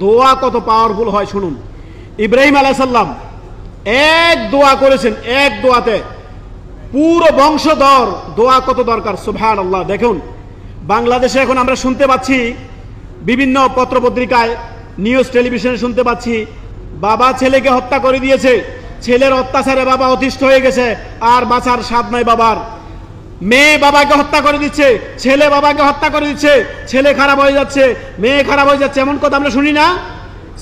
দোয়া কত পাওয়ারফুল হয় শুনুন। ইব্রাহিম আলাইহিস সালাম এক দোয়া করেছেন, এক দোয়াতে পুরো বংশধর দোয়া কত দরকার, সুবহানাল্লাহ। দেখুন বাংলাদেশে এখন আমরা শুনতে পাচ্ছি, বিভিন্ন পত্রপত্রিকায় নিউজ টেলিভিশনে শুনতে পাচ্ছি, বাবা ছেলেকে হত্যা করে দিয়েছে, ছেলের অত্যাচারে বাবা অতিষ্ঠ হয়ে গেছে, আর বাঁচার স্বাদ নাই বাবার। মেয়ে বাবাকে হত্যা করে দিচ্ছে, ছেলে বাবাকে হত্যা করে দিচ্ছে, ছেলে খারাপ হয়ে যাচ্ছে, মেয়ে খারাপ হয়ে যাচ্ছে, এমন কথা আমরা শুনি না?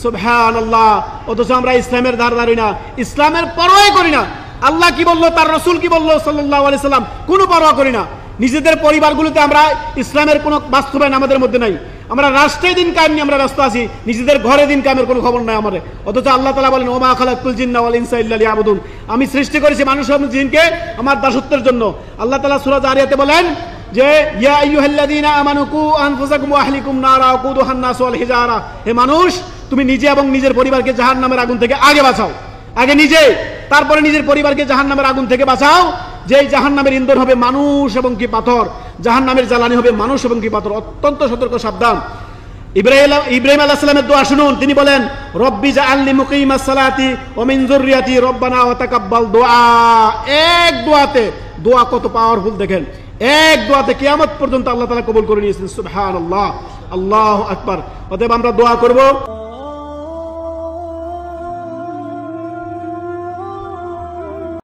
সুবহানাল্লাহ। অথচ আমরা ইসলামের ধার ধারি না, ইসলামের পরোয়াই করি না। আল্লাহ কি বললো, তার রাসূল কি বললো সাল্লাল্লাহু আলাইহি সাল্লাম, কোনো পরোয়া করি না। নিজেদের পরিবারগুলোতে আমরা ইসলামের কোনো বাস্তবায়ন আমাদের মধ্যে নাই। আমরা রাষ্ট্রে দিন কায়েম নিয়ে আমরা ব্যস্ত আছি, নিজেদের ঘরে দিন কায়েমের কোনো খবর নাই আমাদের। অথচ আল্লাহ তাআলা বলেন, ওমা খালাকতুল জিন্না ওয়াল ইনসা ইল্লা লিয়াবুদুন, আমি সৃষ্টি করেছি মানুষ এবং জিনকে আমার দাসত্বের জন্য। আল্লাহ তাআলা সূরা জারিয়াতে বলেন যে ইয়া আইয়ুহাল্লাযীনা আমানু কু আনফুসাকুম ওয়া আহলিকুম নারা ওয়াকুদুহান নাস ওয়াল হিজারা, হে মানুষ তুমি নিজে এবং নিজের পরিবারকে জাহান্নামের আগুন থেকে আগে বাঁচাও, আগে নিজে, তারপরে নিজের পরিবারকে জাহান্নামের আগুন থেকে বাঁচাও। যেই জাহান্নামের ইন্ধন হবে মানুষ এবং কি পাথর, জাহান্নামের জ্বালানি হবে মানুষ এবং কি পাথর। অত্যন্ত সতর্ক, সাবধান। ইব্রাহিম আলাইহিস সালামের দোয়া শুনুন, তিনি বলেন রব্বি জাআলনি মুকিমাস সালাতি ওয়া মিন যুররিয়াতি রব্বানা ওয়া তাকাব্বাল দুআ। এক দোয়াতে, দোয়া কত পাওয়ারফুল দেখেন, এক দোয়াতে কিয়ামত পর্যন্ত আল্লাহ তাআলা কবুল করে নিয়েছেন। সুবহানাল্লাহ, আল্লাহু আকবার। অতএব আমরা দোয়া করব।